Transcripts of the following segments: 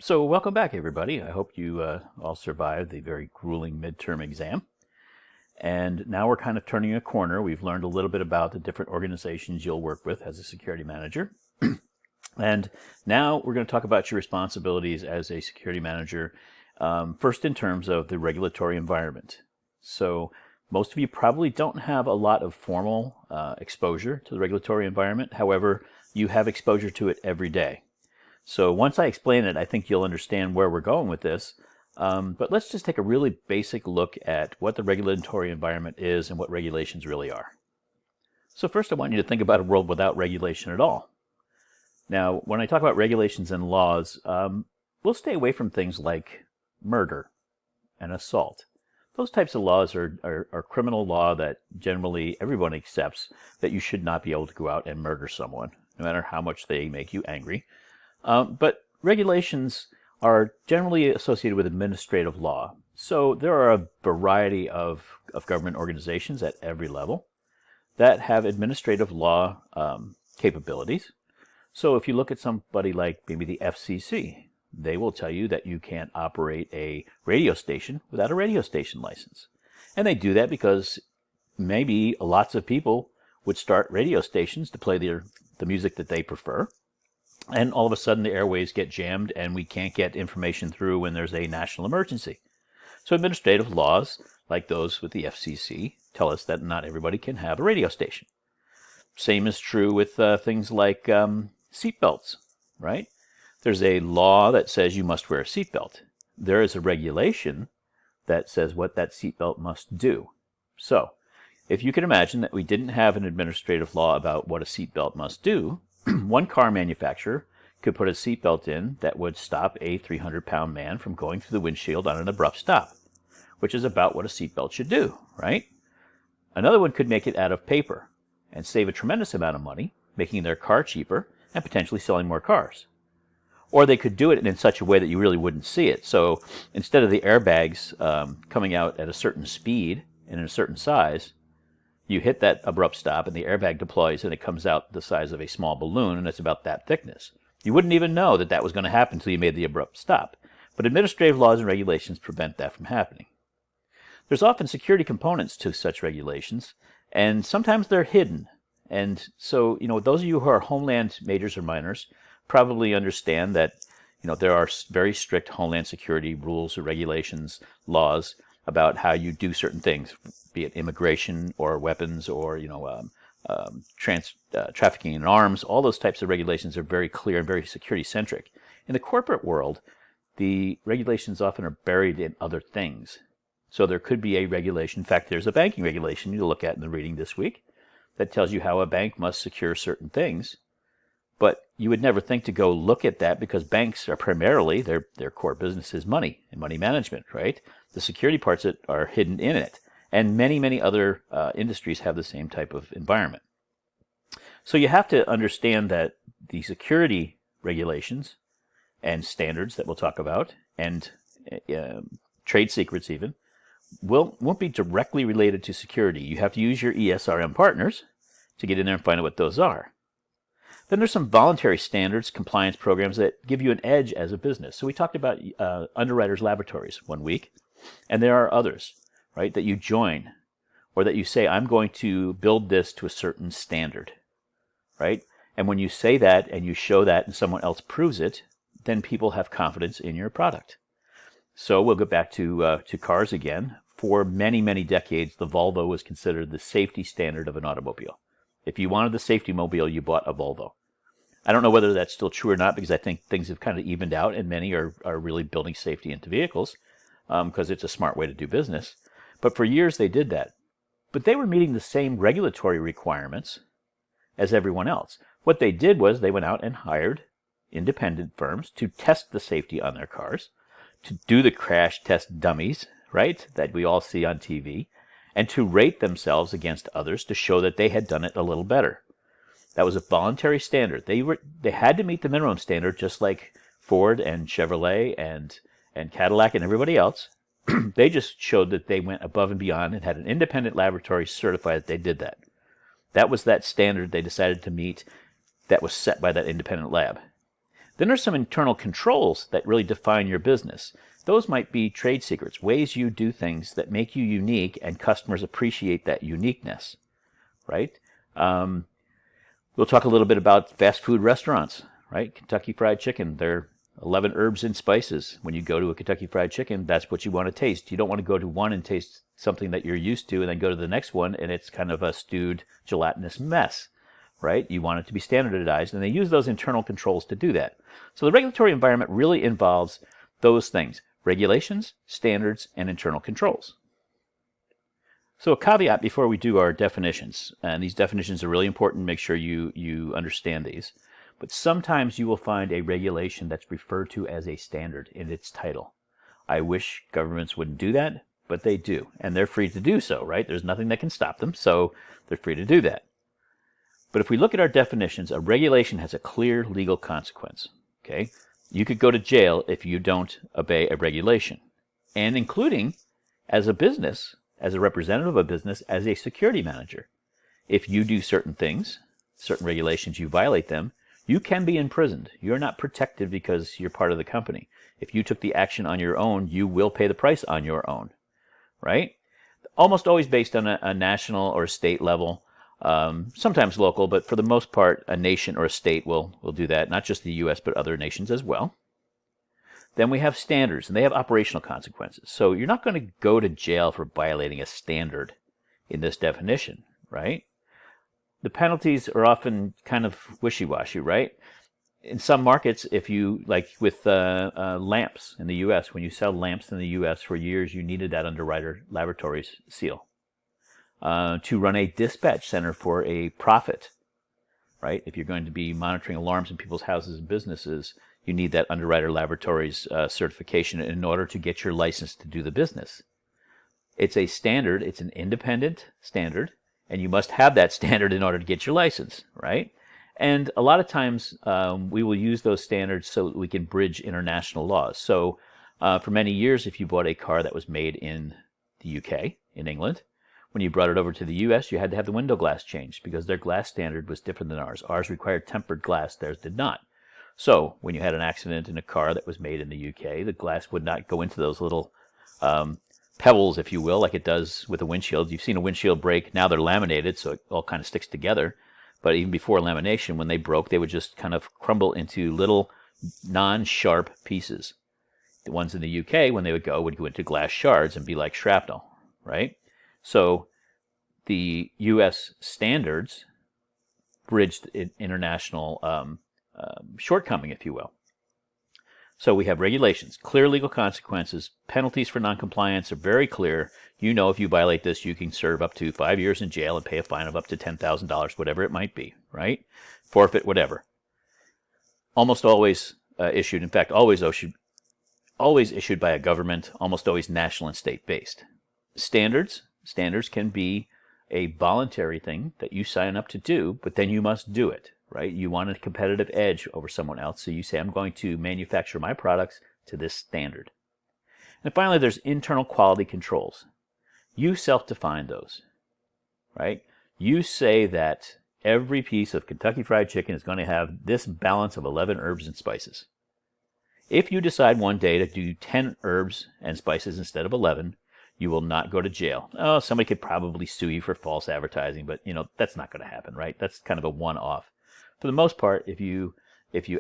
So welcome back, everybody. I hope you all survived the very grueling midterm exam. And now we're kind of turning a corner. We've learned a little bit about the different organizations you'll work with as a security manager. And now we're going to talk about your responsibilities as a security manager, first in terms of the regulatory environment. So most of you probably don't have a lot of formal exposure to the regulatory environment. However, you have exposure to it every day. So once I explain it, I think you'll understand where we're going with this. But let's just take a really basic look at what the regulatory environment is and what regulations really are. So first I want you to think about a world without regulation at all. Now, when I talk about regulations and laws, we'll stay away from things like murder and assault. Those types of laws are criminal law that generally everyone accepts that you should not be able to go out and murder someone, no matter how much they make you angry. But regulations are generally associated with administrative law. So there are a variety of government organizations at every level that have administrative law capabilities. So if you look at somebody like maybe the FCC, they will tell you that you can't operate a radio station without a radio station license. And they do that because maybe lots of people would start radio stations to play the music that they prefer. And all of a sudden the airwaves get jammed and we can't get information through when there's a national emergency. So administrative laws, like those with the FCC, tell us that not everybody can have a radio station. Same is true with things like seatbelts, right? There's a law that says you must wear a seatbelt. There is a regulation that says what that seatbelt must do. So if you can imagine that we didn't have an administrative law about what a seatbelt must do, one car manufacturer could put a seatbelt in that would stop a 300-pound man from going through the windshield on an abrupt stop, which is about what a seatbelt should do, right? Another one could make it out of paper and save a tremendous amount of money, making their car cheaper and potentially selling more cars. Or they could do it in such a way that you really wouldn't see it. So instead of the airbags coming out at a certain speed and in a certain size, you hit that abrupt stop and the airbag deploys and it comes out the size of a small balloon and it's about that thickness. You wouldn't even know that that was going to happen until you made the abrupt stop. But administrative laws and regulations prevent that from happening. There's often security components to such regulations, and sometimes they're hidden. And so, those of you who are homeland majors or minors probably understand that, there are very strict homeland security rules or regulations, laws about how you do certain things, be it immigration or weapons or trafficking in arms. All those types of regulations are very clear and very security centric. In the corporate world, the regulations often are buried in other things. So there could be a regulation. In fact, there's a banking regulation you'll look at in the reading this week that tells you how a bank must secure certain things. But you would never think to go look at that because banks are primarily, their core business is money and money management, right? The security parts that are hidden in it. And many, many other industries have the same type of environment. So you have to understand that the security regulations and standards that we'll talk about, and trade secrets even, won't be directly related to security. You have to use your ESRM partners to get in there and find out what those are. Then there's some voluntary standards, compliance programs that give you an edge as a business. So we talked about underwriters' laboratories one week, and there are others, right, that you join, or that you say, I'm going to build this to a certain standard, right? And when you say that and you show that and someone else proves it, then people have confidence in your product. So we'll go back to cars again. For many, many decades, the Volvo was considered the safety standard of an automobile. If you wanted the safety mobile, you bought a Volvo. I don't know whether that's still true or not, because I think things have kind of evened out and many are really building safety into vehicles because it's a smart way to do business. But for years they did that. But they were meeting the same regulatory requirements as everyone else. What they did was they went out and hired independent firms to test the safety on their cars, to do the crash test dummies, right, that we all see on TV, and to rate themselves against others to show that they had done it a little better. That was a voluntary standard. They had to meet the minimum standard, just like Ford and Chevrolet and Cadillac and everybody else. They just showed that they went above and beyond and had an independent laboratory certify that they did that. That was that standard they decided to meet that was set by that independent lab. Then there's some internal controls that really define your business. Those might be trade secrets, ways you do things that make you unique and customers appreciate that uniqueness, right? We'll talk a little bit about fast food restaurants, right? Kentucky Fried Chicken, they're 11 herbs and spices. When you go to a Kentucky Fried Chicken, that's what you want to taste. You don't want to go to one and taste something that you're used to and then go to the next one and it's kind of a stewed gelatinous mess, right? You want it to be standardized, and they use those internal controls to do that. So the regulatory environment really involves those things: regulations, standards, and internal controls. So a caveat before we do our definitions, and these definitions are really important, make sure you understand these, but sometimes you will find a regulation that's referred to as a standard in its title. I wish governments wouldn't do that, but they do, and they're free to do so, right? There's nothing that can stop them, so they're free to do that. But if we look at our definitions, a regulation has a clear legal consequence, okay? You could go to jail if you don't obey a regulation, and including as a business, as a representative of a business, as a security manager. If you do certain things, certain regulations, you violate them, you can be imprisoned. You're not protected because you're part of the company. If you took the action on your own, you will pay the price on your own, right? Almost always based on a national or state level, sometimes local, but for the most part, a nation or a state will do that, not just the U.S., but other nations as well. Then we have standards, and they have operational consequences. So you're not going to go to jail for violating a standard in this definition, right? The penalties are often kind of wishy-washy, right? In some markets, if you, like with lamps in the U.S., when you sell lamps in the U.S. for years, you needed that Underwriter Laboratories seal. To run a dispatch center for a profit, right? If you're going to be monitoring alarms in people's houses and businesses, you need that Underwriter Laboratories certification in order to get your license to do the business. It's a standard, it's an independent standard, and you must have that standard in order to get your license, right? And a lot of times we will use those standards so that we can bridge international laws. So for many years, if you bought a car that was made in the UK, in England, when you brought it over to the US, you had to have the window glass changed because their glass standard was different than ours. Ours required tempered glass, theirs did not. So when you had an accident in a car that was made in the UK, the glass would not go into those little pebbles, if you will, like it does with a windshield. You've seen a windshield break. Now they're laminated, so it all kind of sticks together. But even before lamination, when they broke, they would just kind of crumble into little non-sharp pieces. The ones in the UK, when they would go into glass shards and be like shrapnel, right? So the U.S. standards bridged international shortcoming, if you will. So we have regulations, clear legal consequences, penalties for noncompliance are very clear. You know, if you violate this, you can serve up to 5 years in jail and pay a fine of up to $10,000, whatever it might be, right? Forfeit, whatever. Almost always issued, in fact, always issued by a government, almost always national and state-based. Standards can be a voluntary thing that you sign up to do, but then you must do it, right? You want a competitive edge over someone else, so you say, I'm going to manufacture my products to this standard. And finally, there's internal quality controls. You self-define those, right? You say that every piece of Kentucky Fried Chicken is going to have this balance of 11 herbs and spices. If you decide one day to do 10 herbs and spices instead of 11, you will not go to jail. Oh, somebody could probably sue you for false advertising, but that's not going to happen, right? That's kind of a one-off. For the most part, if you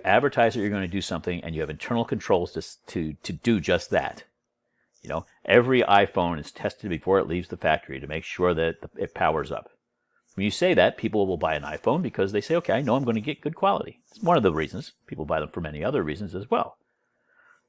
advertise that you're going to do something and you have internal controls to do just that, every iPhone is tested before it leaves the factory to make sure that it powers up. When you say that, people will buy an iPhone because they say, okay, I know I'm going to get good quality. It's one of the reasons. People buy them for many other reasons as well.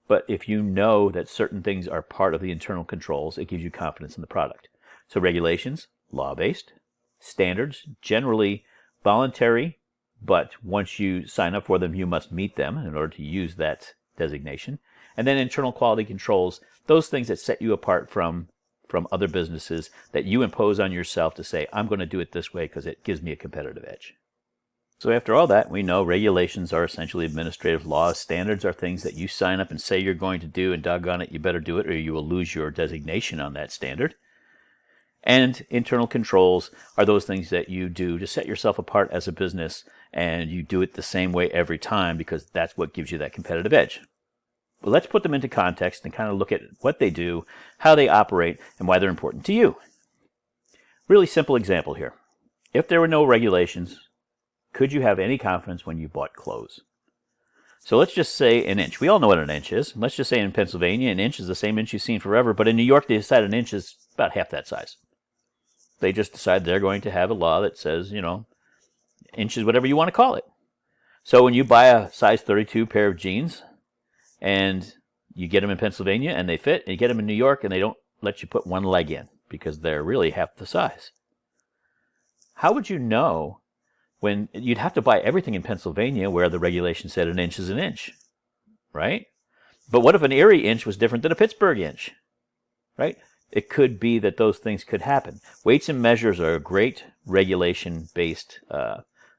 But if you know that certain things are part of the internal controls, it gives you confidence in the product. So regulations, law-based. Standards, generally voluntary, but once you sign up for them, you must meet them in order to use that designation. And then internal quality controls, those things that set you apart from other businesses that you impose on yourself to say, I'm going to do it this way because it gives me a competitive edge. So after all that, we know regulations are essentially administrative laws. Standards are things that you sign up and say you're going to do, and doggone it, you better do it or you will lose your designation on that standard. And internal controls are those things that you do to set yourself apart as a business and you do it the same way every time because that's what gives you that competitive edge. But let's put them into context and kind of look at what they do, how they operate, and why they're important to you. Really simple example here. If there were no regulations, could you have any confidence when you bought clothes? So let's just say an inch. We all know what an inch is. Let's just say in Pennsylvania, an inch is the same inch you've seen forever, but in New York, they decided an inch is about half that size. They just decide they're going to have a law that says, inches, whatever you want to call it. So when you buy a size 32 pair of jeans and you get them in Pennsylvania and they fit, and you get them in New York and they don't let you put one leg in because they're really half the size. How would you know when you'd have to buy everything in Pennsylvania where the regulation said an inch is an inch, right? But what if an Erie inch was different than a Pittsburgh inch, right? It could be that those things could happen. Weights and measures are a great regulation-based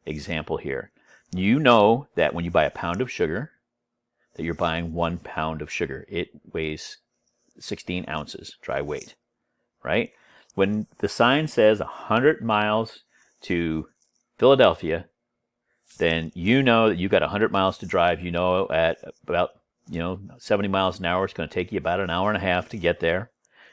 example here. You know that when you buy a pound of sugar, that you're buying 1 pound of sugar. It weighs 16 ounces, dry weight, right? When the sign says 100 miles to Philadelphia, then you know that you've got 100 miles to drive. You know at about 70 miles an hour, it's going to take you about an hour and a half to get there,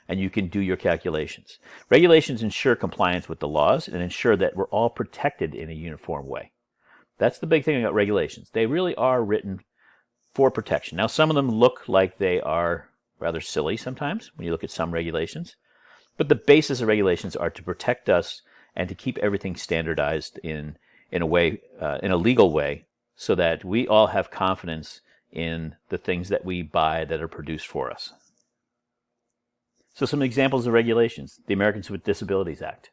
and you can do your calculations. Regulations ensure compliance with the laws and ensure that we're all protected in a uniform way. That's the big thing about regulations. They really are written for protection. Now, some of them look like they are rather silly sometimes when you look at some regulations, but the basis of regulations are to protect us and to keep everything standardized in a way, in a legal way, so that we all have confidence in the things that we buy that are produced for us. So some examples of regulations. The Americans with Disabilities Act,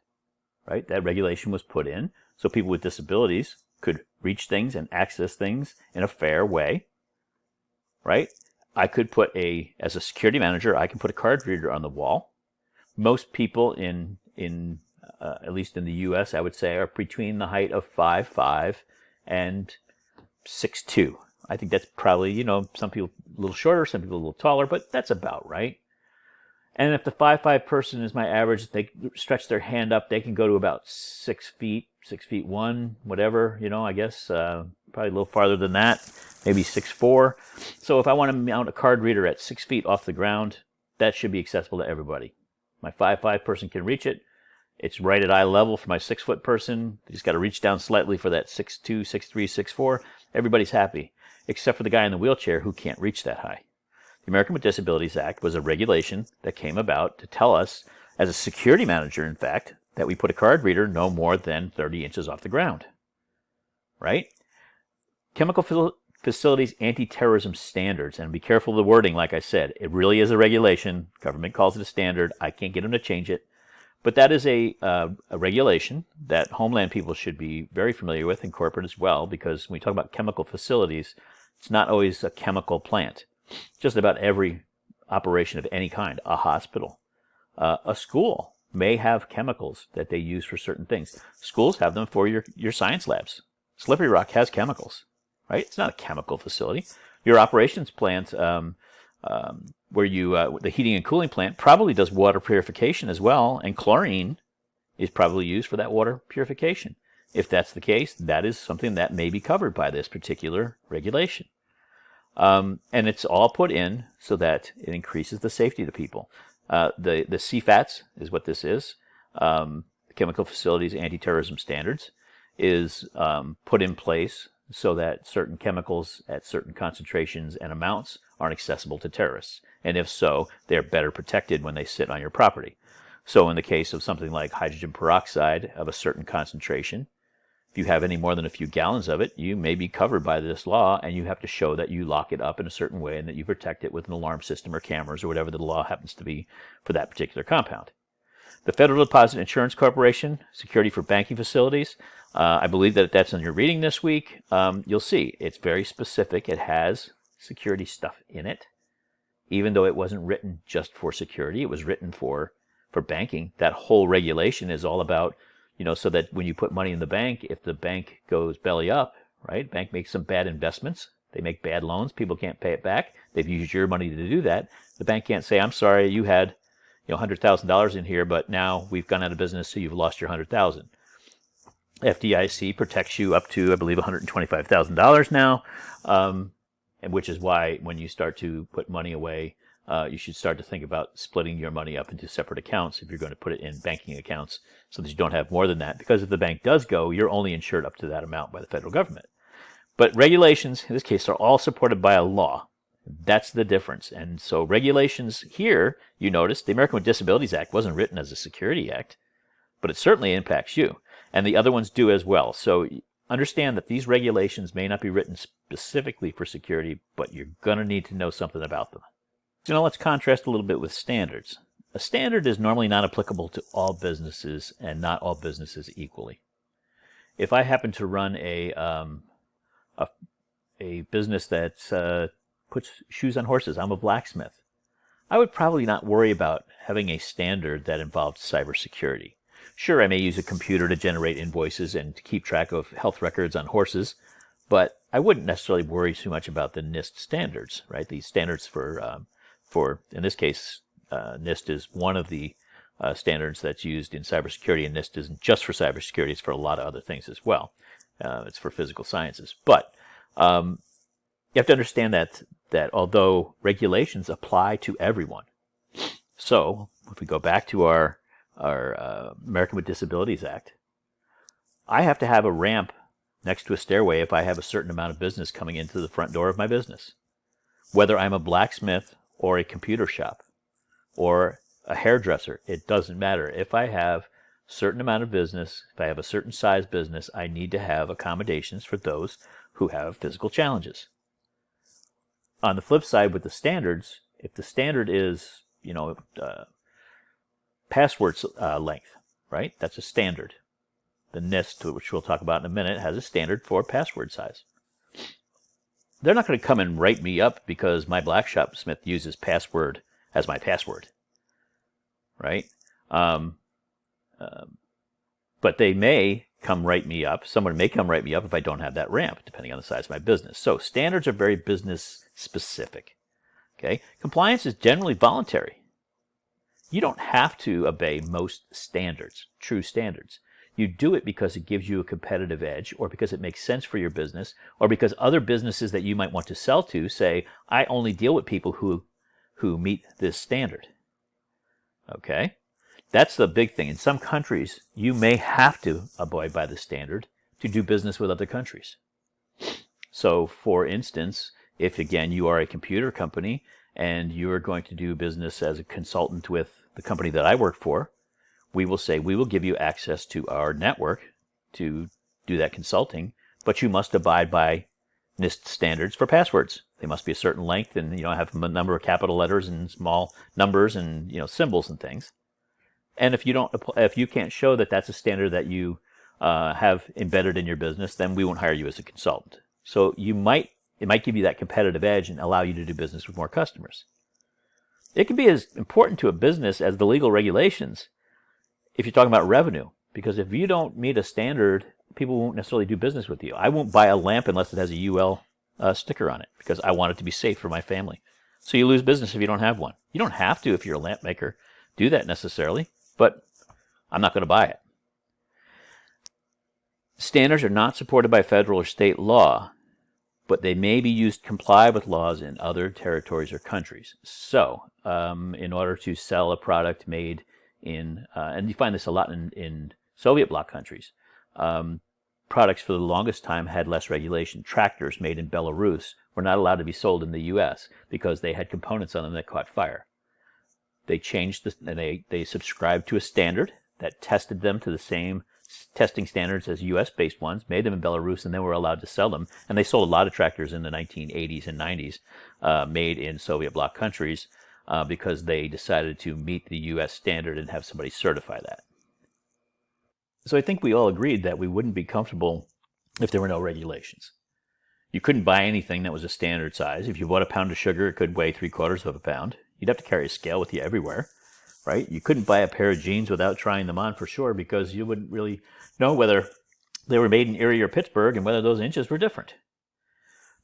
right? That regulation was put in so people with disabilities could reach things and access things in a fair way, right? I could put as a security manager, I can put a card reader on the wall. Most people at least in the U.S., I would say, are between the height of 5'5" and 6'2". I think that's probably, some people a little shorter, some people a little taller, but that's about right. And if the 5'5" person is my average, they stretch their hand up, they can go to about 6 feet, 6'1", whatever, I guess, probably a little farther than that, maybe 6'4". So if I want to mount a card reader at 6 feet off the ground, that should be accessible to everybody. My 5'5" person can reach it. It's right at eye level for my 6-foot person. You just got to reach down slightly for that 6'2", 6'3", 6'4". Everybody's happy, except for the guy in the wheelchair who can't reach that high. The American with Disabilities Act was a regulation that came about to tell us, as a security manager, in fact, that we put a card reader no more than 30 inches off the ground, right? Chemical Facilities Anti-Terrorism Standards, and be careful of the wording, like I said. It really is a regulation. Government calls it a standard. I can't get them to change it. But that is a regulation that Homeland people should be very familiar with, and corporate as well, because when we talk about chemical facilities, it's not always a chemical plant. Just about every operation of any kind, a hospital, a school may have chemicals that they use for certain things. Schools have them for your science labs. Slippery Rock has chemicals, right? It's not a chemical facility. Your operations plant, where the heating and cooling plant probably does water purification as well, and chlorine is probably used for that water purification. If that's the case, that is something that may be covered by this particular regulation. And it's all put in so that it increases the safety of the people. The CFATS is what this is. Chemical Facilities Anti-Terrorism Standards is put in place so that certain chemicals at certain concentrations and amounts aren't accessible to terrorists. And if so, they're better protected when they sit on your property. So in the case of something like hydrogen peroxide of a certain concentration, if you have any more than a few gallons of it, you may be covered by this law, and you have to show that you lock it up in a certain way and that you protect it with an alarm system or cameras or whatever the law happens to be for that particular compound. The Federal Deposit Insurance Corporation, security for banking facilities, I believe that that's in your reading this week. You'll see it's very specific. It has security stuff in it, even though it wasn't written just for security. It was written for banking. That whole regulation is all about, so that when you put money in the bank, if the bank goes belly up, right, bank makes some bad investments, they make bad loans, people can't pay it back, they've used your money to do that, the bank can't say, I'm sorry, you had $100,000 in here, but now we've gone out of business, so you've lost your $100,000. FDIC protects you up to, I believe, $125,000 now, and which is why when you start to put money away, you should start to think about splitting your money up into separate accounts if you're going to put it in banking accounts so that you don't have more than that. Because if the bank does go, you're only insured up to that amount by the federal government. But regulations, in this case, are all supported by a law. That's the difference. And so regulations here, you notice, the American with Disabilities Act wasn't written as a security act, but it certainly impacts you. And the other ones do as well. So understand that these regulations may not be written specifically for security, but you're going to need to know something about them. So now let's contrast a little bit with standards. A standard is normally not applicable to all businesses and not all businesses equally. If I happen to run a business that puts shoes on horses, I'm a blacksmith, I would probably not worry about having a standard that involved cybersecurity. Sure, I may use a computer to generate invoices and to keep track of health records on horses, but I wouldn't necessarily worry too much about the NIST standards, right? The standards for in this case, NIST is one of the standards that's used in cybersecurity, and NIST isn't just for cybersecurity, it's for a lot of other things as well. It's for physical sciences. But you have to understand that although regulations apply to everyone, so if we go back to our American with Disabilities Act, I have to have a ramp next to a stairway if I have a certain amount of business coming into the front door of my business. Whether I'm a blacksmith or a computer shop or a hairdresser, it doesn't matter. If I have a certain amount of business, if I have a certain size business, I need to have accommodations for those who have physical challenges. On the flip side with the standards, if the standard is, password length, right? That's a standard. The NIST, which we'll talk about in a minute, has a standard for password size. They're not going to come and write me up because my blacksmith uses password as my password, right? But they may come write me up. Someone may come write me up if I don't have that ramp, depending on the size of my business. So standards are very business specific. Okay, compliance is generally voluntary. You don't have to obey most standards, true standards. You do it because it gives you a competitive edge, or because it makes sense for your business, or because other businesses that you might want to sell to say, I only deal with people who meet this standard. Okay? That's the big thing. In some countries, you may have to abide by the standard to do business with other countries. So, for instance, if, again, you are a computer company and you are going to do business as a consultant with the company that I work for, we will say we will give you access to our network to do that consulting, but you must abide by NIST standards for passwords. They must be a certain length and have a number of capital letters and small numbers and symbols and things. And if you can't show that that's a standard that you have embedded in your business, then we won't hire you as a consultant. So it might give you that competitive edge and allow you to do business with more customers. It can be as important to a business as the legal regulations if you're talking about revenue, because if you don't meet a standard, people won't necessarily do business with you. I won't buy a lamp unless it has a UL sticker on it because I want it to be safe for my family. So you lose business if you don't have one. You don't have to, if you're a lamp maker, do that necessarily, but I'm not going to buy it. Standards are not supported by federal or state law, but they may be used to comply with laws in other territories or countries. So, in order to sell a product made in, and you find this a lot in Soviet bloc countries, products for the longest time had less regulation. Tractors made in Belarus were not allowed to be sold in the U.S. because they had components on them that caught fire. They changed and they subscribed to a standard that tested them to the same testing standards as U.S.-based ones, made them in Belarus, and then were allowed to sell them. And they sold a lot of tractors in the 1980s and 90s made in Soviet bloc countries because they decided to meet the U.S. standard and have somebody certify that. So I think we all agreed that we wouldn't be comfortable if there were no regulations. You couldn't buy anything that was a standard size. If you bought a pound of sugar, it could weigh 3/4 of a pound. You'd have to carry a scale with you everywhere, right? You couldn't buy a pair of jeans without trying them on for sure because you wouldn't really know whether they were made in Erie or Pittsburgh and whether those inches were different.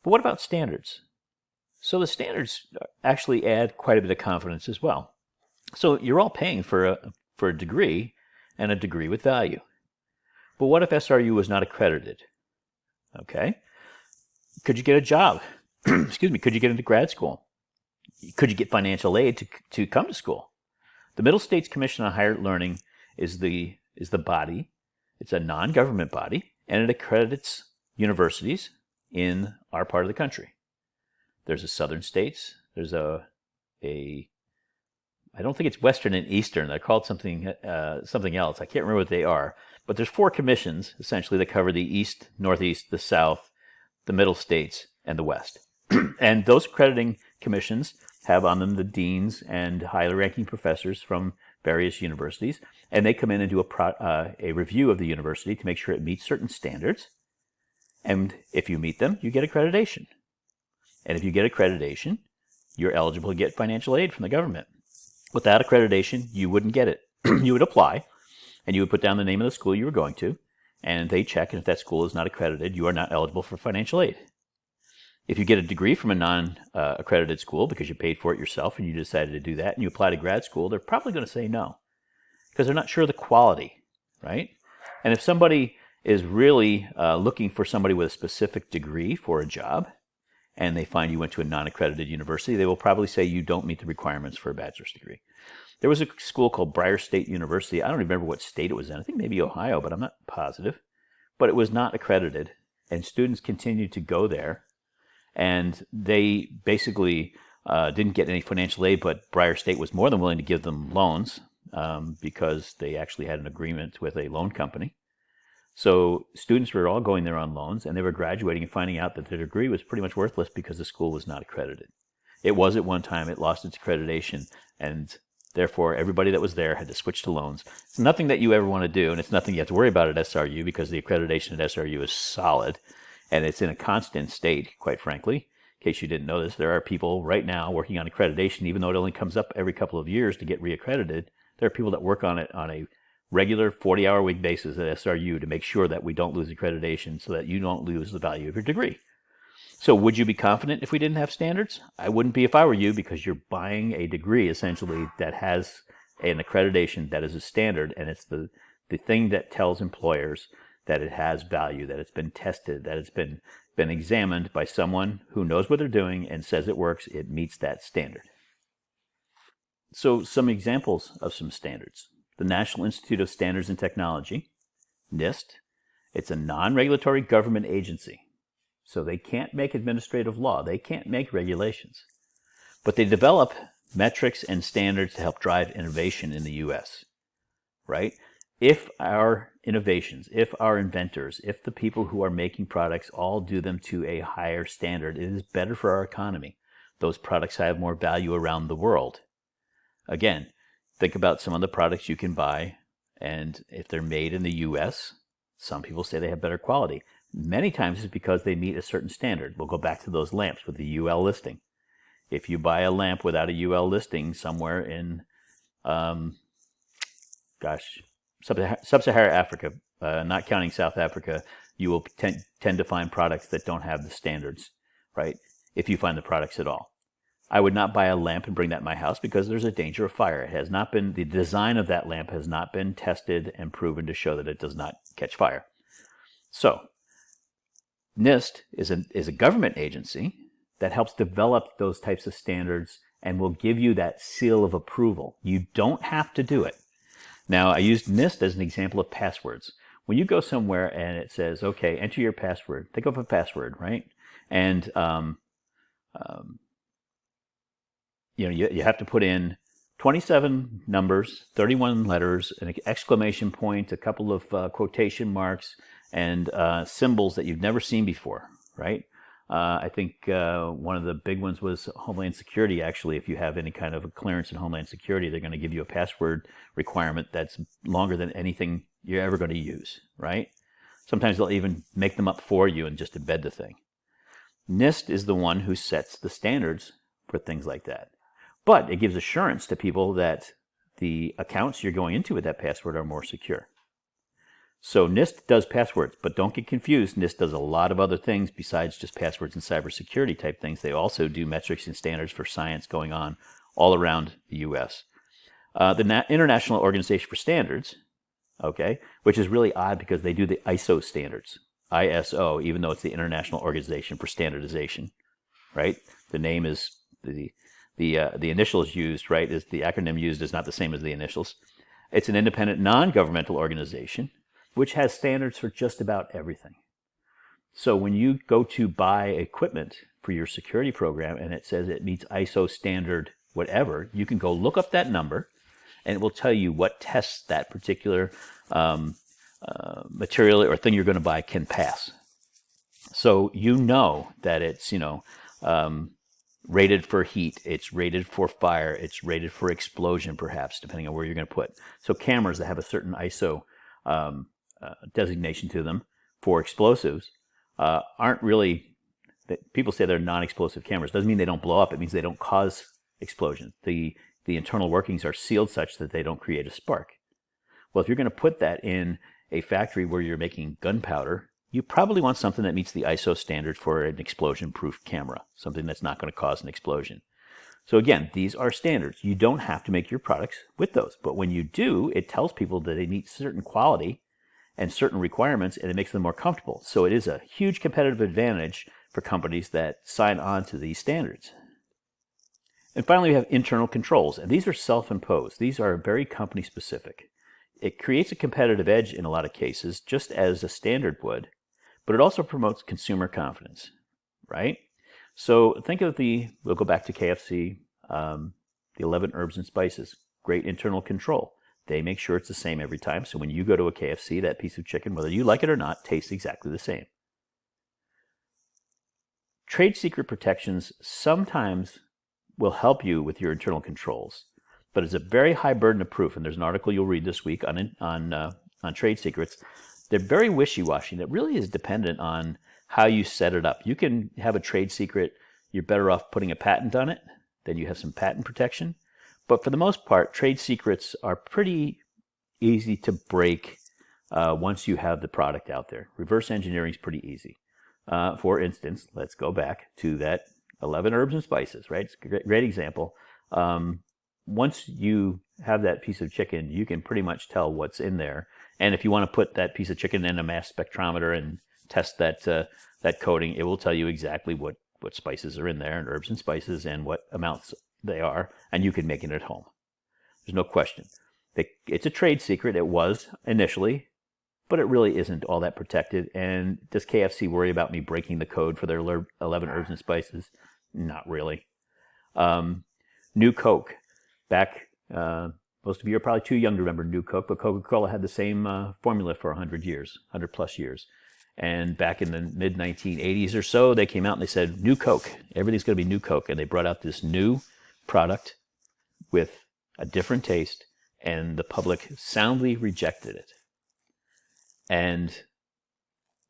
But what about standards? So the standards actually add quite a bit of confidence as well. So you're all paying for a degree, and a degree with value. But what if SRU was not accredited? Okay. Could you get a job? Excuse me. Could you get into grad school? Could you get financial aid to come to school? The Middle States Commission on Higher Learning is the body. It's a non-government body, and it accredits universities in our part of the country. There's a southern states. There's I don't think it's western and eastern. They're called something else. I can't remember what they are. But there's 4 commissions, essentially, that cover the east, northeast, the south, the middle states, and the west. And those accrediting commissions have on them the deans and highly ranking professors from various universities, and they come in and do a review of the university to make sure it meets certain standards. And if you meet them, you get accreditation. And if you get accreditation, you're eligible to get financial aid from the government. Without accreditation, you wouldn't get it. You would apply, and you would put down the name of the school you were going to, and they check, and if that school is not accredited, you are not eligible for financial aid. If you get a degree from a non-accredited school because you paid for it yourself and you decided to do that, and you apply to grad school, they're probably going to say no because they're not sure of the quality, right? And if somebody is really looking for somebody with a specific degree for a job, and they find you went to a non-accredited university, they will probably say you don't meet the requirements for a bachelor's degree. There was a school called Bryan State University. I don't remember what state it was in. I think maybe Ohio, but I'm not positive. But it was not accredited, and students continued to go there. And they basically didn't get any financial aid, but Bryan State was more than willing to give them loans because they actually had an agreement with a loan company. So students were all going there on loans, and they were graduating and finding out that their degree was pretty much worthless because the school was not accredited. It was at one time. It lost its accreditation, and therefore everybody that was there had to switch to loans. It's nothing that you ever want to do, and it's nothing you have to worry about at SRU because the accreditation at SRU is solid, and it's in a constant state, quite frankly. In case you didn't know this, there are people right now working on accreditation, even though it only comes up every couple of years to get reaccredited. There are people that work on it on a regular 40-hour-a-week basis at SRU to make sure that we don't lose accreditation so that you don't lose the value of your degree. So would you be confident if we didn't have standards? I wouldn't be if I were you, because you're buying a degree essentially that has an accreditation that is a standard, and it's the thing that tells employers that it has value, that it's been tested, that it's been examined by someone who knows what they're doing and says it works, it meets that standard. So some examples of some standards. The National Institute of Standards and Technology, NIST. It's a non-regulatory government agency. So they can't make administrative law. They can't make regulations. But they develop metrics and standards to help drive innovation in the U.S., right? If our innovations, if our inventors, if the people who are making products all do them to a higher standard, it is better for our economy. Those products have more value around the world. Again, think about some of the products you can buy, and if they're made in the U.S., some people say they have better quality. Many times it's because they meet a certain standard. We'll go back to those lamps with the UL listing. If you buy a lamp without a UL listing somewhere in, Sub-Saharan Africa, not counting South Africa, you will tend to find products that don't have the standards, right? If you find the products at all. I would not buy a lamp and bring that in my house because there's a danger of fire. It has not been, the design of that lamp has not been tested and proven to show that it does not catch fire. So, NIST is a government agency that helps develop those types of standards and will give you that seal of approval. You don't have to do it. Now, I used NIST as an example of passwords. When you go somewhere and it says, okay, enter your password, think of a password, right? And you have to put in 27 numbers, 31 letters, an exclamation point, a couple of quotation marks, and symbols that you've never seen before, right? I think one of the big ones was Homeland Security, actually. If you have any kind of a clearance in Homeland Security, they're going to give you a password requirement that's longer than anything you're ever going to use, right? Sometimes they'll even make them up for you and just embed the thing. NIST is the one who sets the standards for things like that. But it gives assurance to people that the accounts you're going into with that password are more secure. So NIST does passwords, but don't get confused. NIST does a lot of other things besides just passwords and cybersecurity type things. They also do metrics and standards for science going on all around the U.S. The International Organization for Standards, okay, which is really odd because they do the ISO standards, ISO, even though it's the International Organization for Standardization, right? The name is the initials used, right? Is the acronym used is not the same as the initials. It's an independent, non-governmental organization which has standards for just about everything. So when you go to buy equipment for your security program and it says it meets ISO standard whatever, you can go look up that number and it will tell you what tests that particular material or thing you're going to buy can pass. So you know that it's, rated for heat, it's rated for fire, it's rated for explosion perhaps, depending on where you're going to put. So cameras that have a certain ISO designation to them for explosives aren't really, people say they're non-explosive cameras. Doesn't mean they don't blow up, it means they don't cause explosions. The internal workings are sealed such that they don't create a spark. Well, if you're going to put that in a factory where you're making gunpowder, you probably want something that meets the ISO standard for an explosion-proof camera, something that's not going to cause an explosion. So again, these are standards. You don't have to make your products with those, but when you do, it tells people that they meet certain quality and certain requirements, and it makes them more comfortable. So it is a huge competitive advantage for companies that sign on to these standards. And finally, we have internal controls, and these are self-imposed. These are very company-specific. It creates a competitive edge in a lot of cases, just as a standard would, but it also promotes consumer confidence, right? So think of we'll go back to KFC, the 11 herbs and spices, great internal control. They make sure it's the same every time. So when you go to a KFC, that piece of chicken, whether you like it or not, tastes exactly the same. Trade secret protections sometimes will help you with your internal controls, but it's a very high burden of proof. And there's an article you'll read this week on trade secrets. They're very wishy-washy. That really is dependent on how you set it up. You can have a trade secret. You're better off putting a patent on it. Then you have some patent protection. But for the most part, trade secrets are pretty easy to break once you have the product out there. Reverse engineering is pretty easy. For instance, let's go back to that 11 herbs and spices, right? It's a great example. Once you have that piece of chicken, you can pretty much tell what's in there. And if you want to put that piece of chicken in a mass spectrometer and test that coating, it will tell you exactly what spices are in there, and herbs and spices, and what amounts they are, and you can make it at home. There's no question. It's a trade secret. It was initially, but it really isn't all that protected. And does KFC worry about me breaking the code for their 11 herbs and spices? Not really. New Coke. Back, most of you are probably too young to remember New Coke, but Coca-Cola had the same formula for 100 years, 100 plus years. And back in the mid-1980s or so, they came out and they said, New Coke. Everything's going to be New Coke. And they brought out this new product with a different taste, and the public soundly rejected it. And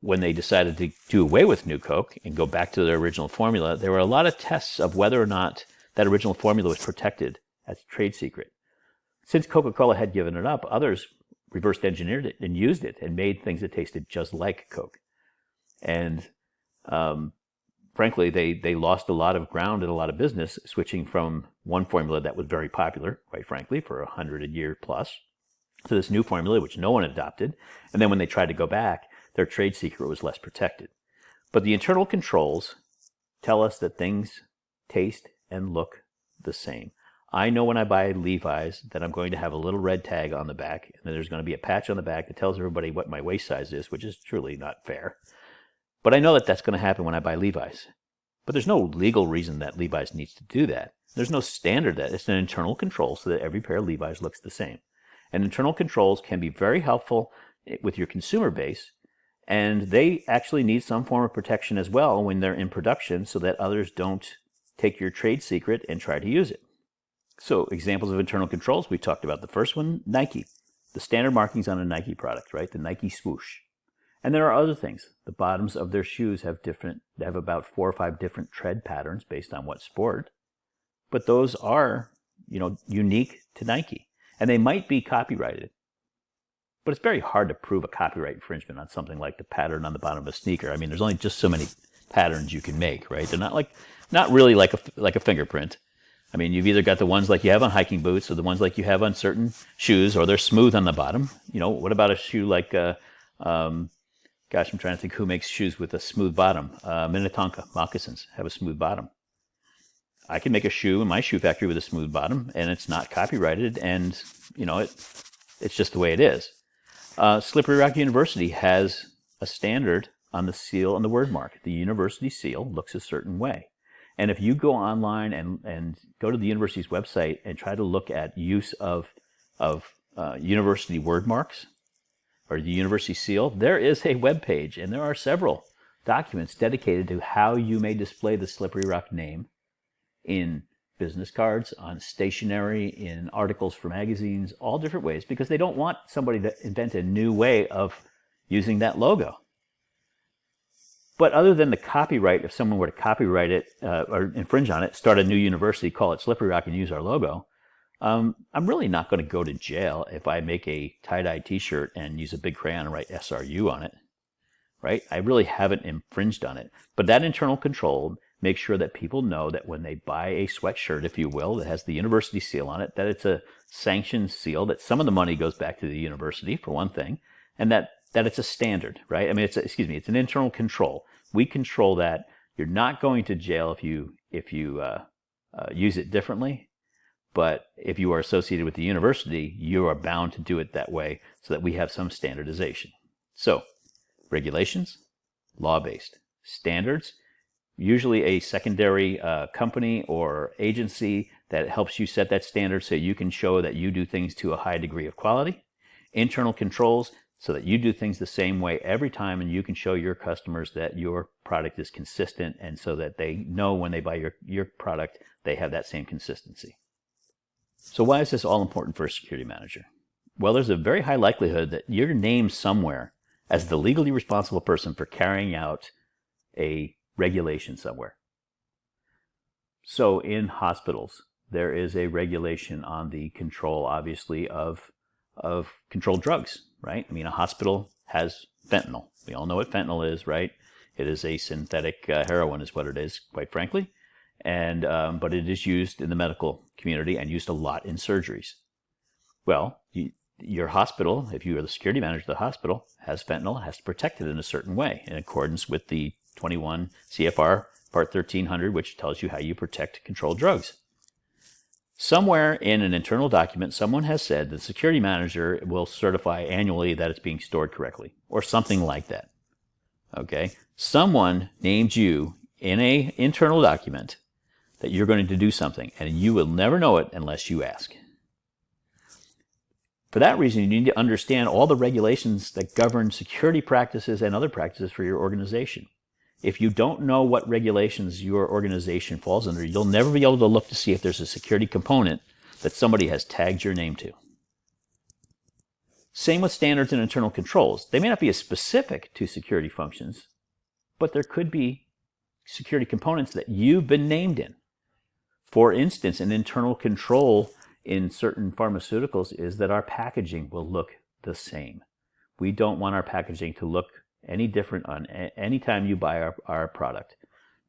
when they decided to do away with New Coke and go back to their original formula, there were a lot of tests of whether or not that original formula was protected as a trade secret. Since Coca-Cola had given it up, others reversed engineered it and used it and made things that tasted just like Coke. And frankly, they lost a lot of ground and a lot of business switching from one formula that was very popular, quite frankly, for 100 year plus, to this new formula, which no one adopted. And then when they tried to go back, their trade secret was less protected. But the internal controls tell us that things taste and look the same. I know when I buy Levi's that I'm going to have a little red tag on the back, and then there's going to be a patch on the back that tells everybody what my waist size is, which is truly not fair. But I know that that's going to happen when I buy Levi's. But there's no legal reason that Levi's needs to do that. There's no standard that. It's an internal control so that every pair of Levi's looks the same. And internal controls can be very helpful with your consumer base, and they actually need some form of protection as well when they're in production so that others don't take your trade secret and try to use it. So examples of internal controls, we talked about the first one, Nike. The standard markings on a Nike product, right? The Nike swoosh. And there are other things. The bottoms of their shoes have about 4 or 5 different tread patterns based on what sport. But those are, unique to Nike. And they might be copyrighted. But it's very hard to prove a copyright infringement on something like the pattern on the bottom of a sneaker. I mean, there's only just so many patterns you can make, right? They're not really like a fingerprint. I mean, you've either got the ones like you have on hiking boots or the ones like you have on certain shoes, or they're smooth on the bottom. You know, what about a shoe like, gosh, I'm trying to think who makes shoes with a smooth bottom. Minnetonka moccasins have a smooth bottom. I can make a shoe in my shoe factory with a smooth bottom, and it's not copyrighted, and, you know, it's just the way it is. Slippery Rock University has a standard on the seal and the word mark. The university seal looks a certain way. And if you go online and go to the university's website and try to look at use of university word marks or the university seal, there is a web page, and there are several documents dedicated to how you may display the Slippery Rock name in business cards, on stationery, in articles for magazines, all different ways, because they don't want somebody to invent a new way of using that logo. But other than the copyright, if someone were to copyright it or infringe on it, start a new university, call it Slippery Rock, and use our logo, I'm really not going to go to jail if I make a tie-dye t-shirt and use a big crayon and write SRU on it, right? I really haven't infringed on it. But that internal control makes sure that people know that when they buy a sweatshirt, if you will, that has the university seal on it, that it's a sanctioned seal, that some of the money goes back to the university, for one thing, and that it's a standard, right? I mean, it's an internal control. We control that. You're not going to jail if you use it differently, but if you are associated with the university, you are bound to do it that way so that we have some standardization. So, regulations, law-based. Standards, usually a secondary company or agency that helps you set that standard so you can show that you do things to a high degree of quality. Internal controls, so that you do things the same way every time, and you can show your customers that your product is consistent, and so that they know when they buy your product, they have that same consistency. So why is this all important for a security manager? Well, there's a very high likelihood that you're named somewhere as the legally responsible person for carrying out a regulation somewhere. So in hospitals, there is a regulation on the control, obviously, of controlled drugs, right? I mean, a hospital has fentanyl. We all know what fentanyl is, right? It is a synthetic heroin is what it is, quite frankly. And but it is used in the medical community and used a lot in surgeries. Well, your hospital, if you are the security manager of the hospital, has fentanyl, has to protect it in a certain way in accordance with the 21 CFR Part 1300, which tells you how you protect controlled drugs. Somewhere in an internal document, someone has said the security manager will certify annually that it's being stored correctly, or something like that. Okay? Someone named you in an internal document that you're going to do something, and you will never know it unless you ask. For that reason, you need to understand all the regulations that govern security practices and other practices for your organization. If you don't know what regulations your organization falls under, you'll never be able to look to see if there's a security component that somebody has tagged your name to. Same with standards and internal controls. They may not be as specific to security functions, but there could be security components that you've been named in. For instance, an internal control in certain pharmaceuticals is that our packaging will look the same. We don't want our packaging to look any different on any time you buy our product.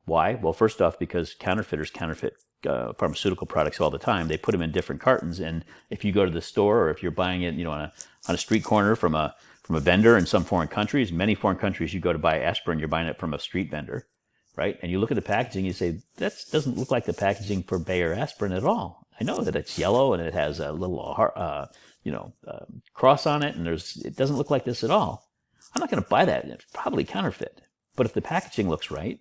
Why? Well, first off, because counterfeiters counterfeit pharmaceutical products all the time. They put them in different cartons, and if you go to the store or if you're buying it, on a street corner from a vendor in some foreign countries, many foreign countries, you go to buy aspirin, you're buying it from a street vendor, right? And you look at the packaging, you say, that doesn't look like the packaging for Bayer aspirin at all. I know that it's yellow and it has a little cross on it, and it doesn't look like this at all. I'm not going to buy that. It's probably counterfeit. But if the packaging looks right,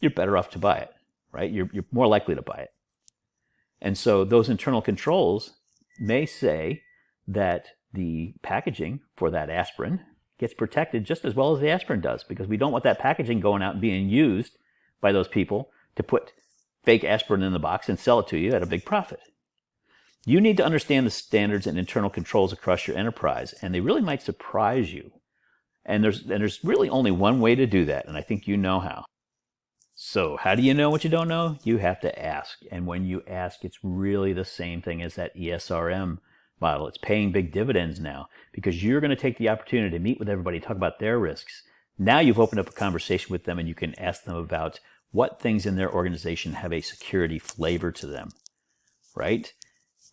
you're better off to buy it, right? You're more likely to buy it. And so those internal controls may say that the packaging for that aspirin gets protected just as well as the aspirin does, because we don't want that packaging going out and being used by those people to put fake aspirin in the box and sell it to you at a big profit. You need to understand the standards and internal controls across your enterprise, and they really might surprise you. And there's really only one way to do that, and I think you know how. So how do you know what you don't know? You have to ask. And when you ask, it's really the same thing as that ESRM model. It's paying big dividends now, because you're going to take the opportunity to meet with everybody, talk about their risks. Now you've opened up a conversation with them, and you can ask them about what things in their organization have a security flavor to them. right?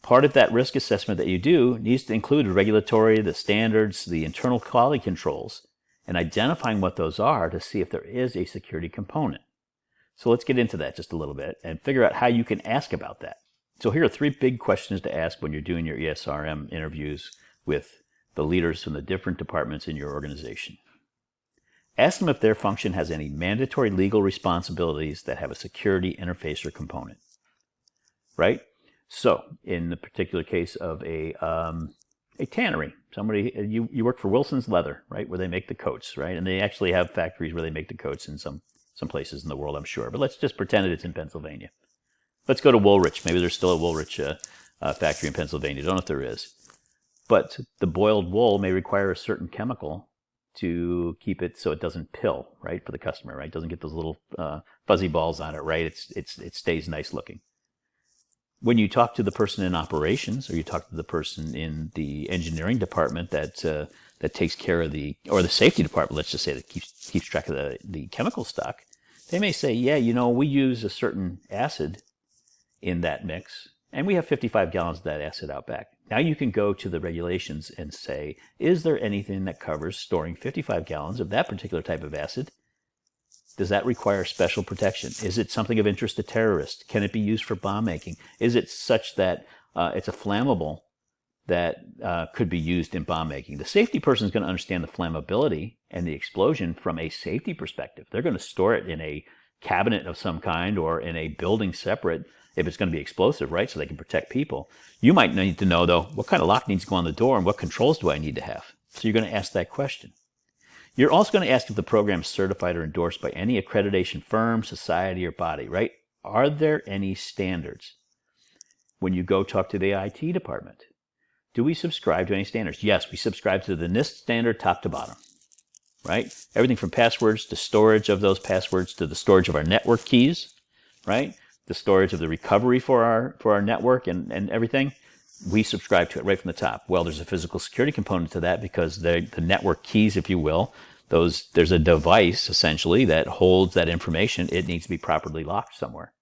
Part of that risk assessment that you do needs to include the regulatory, the standards, the internal quality controls, and identifying what those are to see if there is a security component. So let's get into that just a little bit and figure out how you can ask about that. So here are 3 big questions to ask when you're doing your ESRM interviews with the leaders from the different departments in your organization. Ask them if their function has any mandatory legal responsibilities that have a security interface or component, right? So in the particular case of a tannery, you work for Wilson's Leather, right, where they make the coats, right? And they actually have factories where they make the coats in some places in the world, I'm sure. But let's just pretend that it's in Pennsylvania. Let's go to Woolrich. Maybe there's still a Woolrich factory in Pennsylvania. I don't know if there is. But the boiled wool may require a certain chemical to keep it so it doesn't pill, right, for the customer, right? It doesn't get those little fuzzy balls on it, right? It stays nice looking. When you talk to the person in operations, or you talk to the person in the engineering department that takes care of or the safety department, let's just say, that keeps track of the chemical stock, they may say, yeah, we use a certain acid in that mix, and we have 55 gallons of that acid out back. Now you can go to the regulations and say, is there anything that covers storing 55 gallons of that particular type of acid? Does that require special protection? Is it something of interest to terrorists? Can it be used for bomb making? Is it such that it's a flammable that could be used in bomb making? The safety person is going to understand the flammability and the explosion from a safety perspective. They're going to store it in a cabinet of some kind or in a building separate if it's going to be explosive, right? So they can protect people. You might need to know, though, what kind of lock needs to go on the door and what controls do I need to have? So you're going to ask that question. You're also going to ask if the program is certified or endorsed by any accreditation firm, society, or body, right? Are there any standards? When you go talk to the IT department, do we subscribe to any standards? Yes, we subscribe to the NIST standard top to bottom, right? Everything from passwords to storage of those passwords to the storage of our network keys, right? The storage of the recovery for our network and everything. We subscribe to it right from the top. Well, there's a physical security component to that because the network keys, if you will, there's a device essentially that holds that information. It needs to be properly locked somewhere.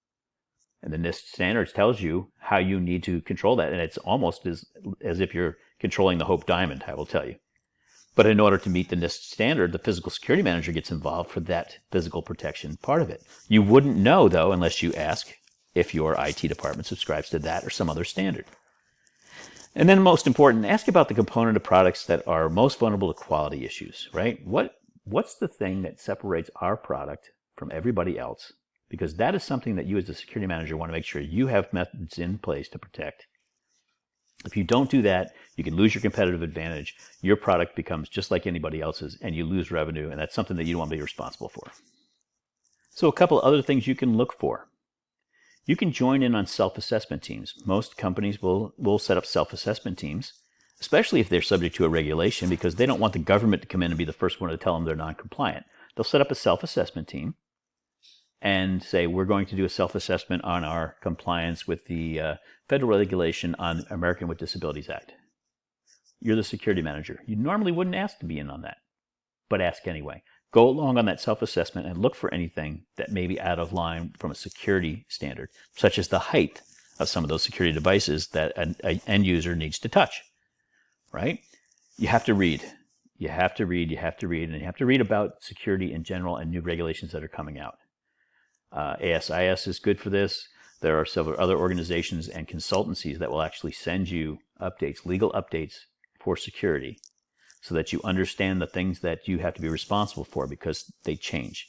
And the NIST standards tells you how you need to control that. And it's almost as if you're controlling the Hope Diamond, I will tell you. But in order to meet the NIST standard, the physical security manager gets involved for that physical protection part of it. You wouldn't know, though, unless you ask if your IT department subscribes to that or some other standard. And then most important, ask about the component of products that are most vulnerable to quality issues, right? What's the thing that separates our product from everybody else? Because that is something that you as the security manager want to make sure you have methods in place to protect. If you don't do that, you can lose your competitive advantage. Your product becomes just like anybody else's, and you lose revenue, and that's something that you don't want to be responsible for. So a couple of other things you can look for. You can join in on self-assessment teams. Most companies will set up self-assessment teams, especially if they're subject to a regulation, because they don't want the government to come in and be the first one to tell them they're non-compliant. They'll set up a self-assessment team and say, we're going to do a self-assessment on our compliance with the federal regulation on American with Disabilities Act. You're the security manager. You normally wouldn't ask to be in on that, but ask anyway. Go along on that self-assessment and look for anything that may be out of line from a security standard, such as the height of some of those security devices that an end user needs to touch, right? You have to read. You have to read, and you have to read about security in general and new regulations that are coming out. ASIS is good for this. There are several other organizations and consultancies that will actually send you updates, legal updates for security, so that you understand the things that you have to be responsible for because they change.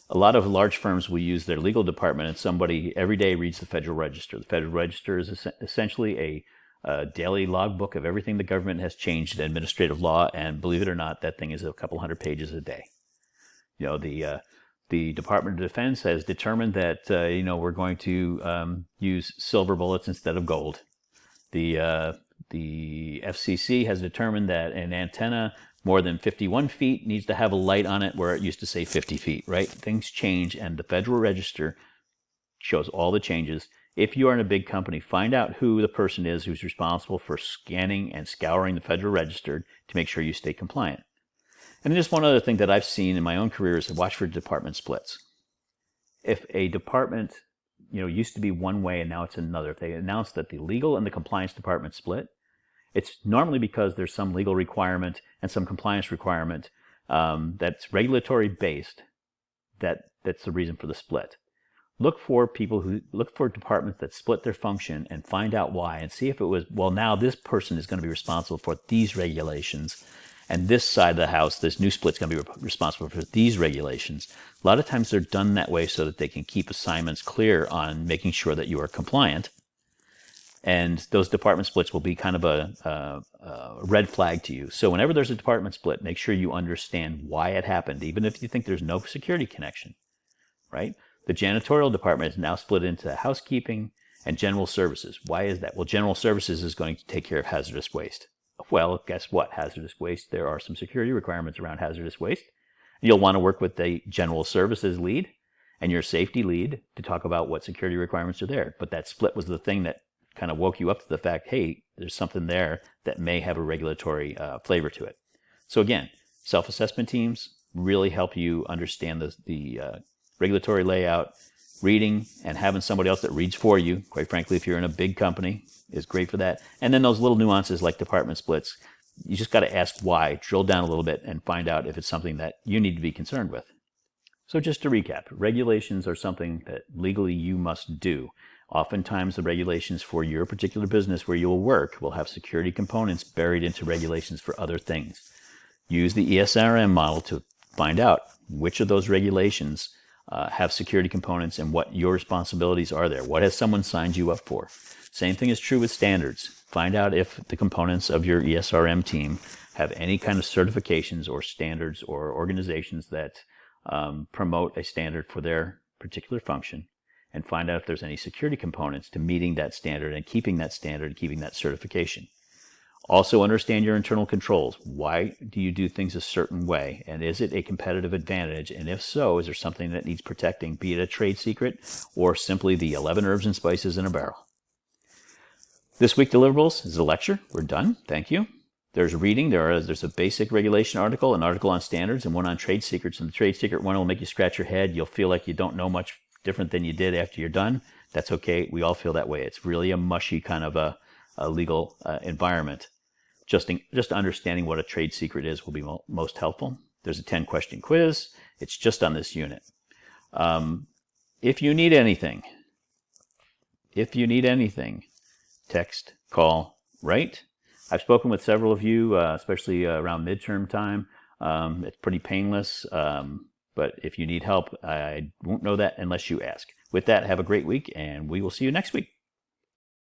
A lot of large firms will use their legal department, and somebody every day reads the Federal Register. The Federal Register is essentially a daily logbook of everything the government has changed in administrative law, and believe it or not, that thing is a couple hundred pages a day. You know, the Department of Defense has determined that we're going to use silver bullets instead of gold. The FCC has determined that an antenna more than 51 feet needs to have a light on it where it used to say 50 feet, right? Things change, and the Federal Register shows all the changes. If you are in a big company, find out who the person is who's responsible for scanning and scouring the Federal Register to make sure you stay compliant. And just one other thing that I've seen in my own career is to watch for department splits. If a department used to be one way and now it's another. If they announce that the legal and the compliance department split, it's normally because there's some legal requirement and some compliance requirement that's regulatory based. That's the reason for the split. Look for departments that split their function and find out why, and see if it was, well, now this person is going to be responsible for these regulations, and this side of the house, this new split, is going to be responsible for these regulations. A lot of times they're done that way so that they can keep assignments clear on making sure that you are compliant. And those department splits will be kind of a red flag to you. So whenever there's a department split, make sure you understand why it happened, even if you think there's no security connection, right? The janitorial department is now split into housekeeping and general services. Why is that? Well, general services is going to take care of hazardous waste. Well, guess what? Hazardous waste, there are some security requirements around hazardous waste. You'll want to work with the general services lead and your safety lead to talk about what security requirements are there. But that split was the thing that kind of woke you up to the fact, hey, there's something there that may have a regulatory flavor to it. So again, self-assessment teams really help you understand the regulatory layout. Reading and having somebody else that reads for you, quite frankly, if you're in a big company, is great for that. And then those little nuances like department splits, you just got to ask why, drill down a little bit and find out if it's something that you need to be concerned with. So just to recap, regulations are something that legally you must do. Oftentimes the regulations for your particular business where you will work will have security components buried into regulations for other things. Use the ESRM model to find out which of those regulations have security components and what your responsibilities are there. What has someone signed you up for? Same thing is true with standards. Find out if the components of your ESRM team have any kind of certifications or standards or organizations that promote a standard for their particular function, and find out if there's any security components to meeting that standard and keeping that standard and keeping that certification. Also understand your internal controls. Why do you do things a certain way? And is it a competitive advantage? And if so, is there something that needs protecting, be it a trade secret or simply the 11 herbs and spices in a barrel? This week deliverables is a lecture. We're done. Thank you. There's reading. There's a basic regulation article, an article on standards, and one on trade secrets. And the trade secret one will make you scratch your head. You'll feel like you don't know much different than you did after you're done. That's okay. We all feel that way. It's really a mushy kind of a legal environment. Just understanding what a trade secret is will be most helpful. There's a 10-question quiz. It's just on this unit. If you need anything, text, call, write. I've spoken with several of you, especially around midterm time. It's pretty painless, but if you need help, I won't know that unless you ask. With that, have a great week, and we will see you next week.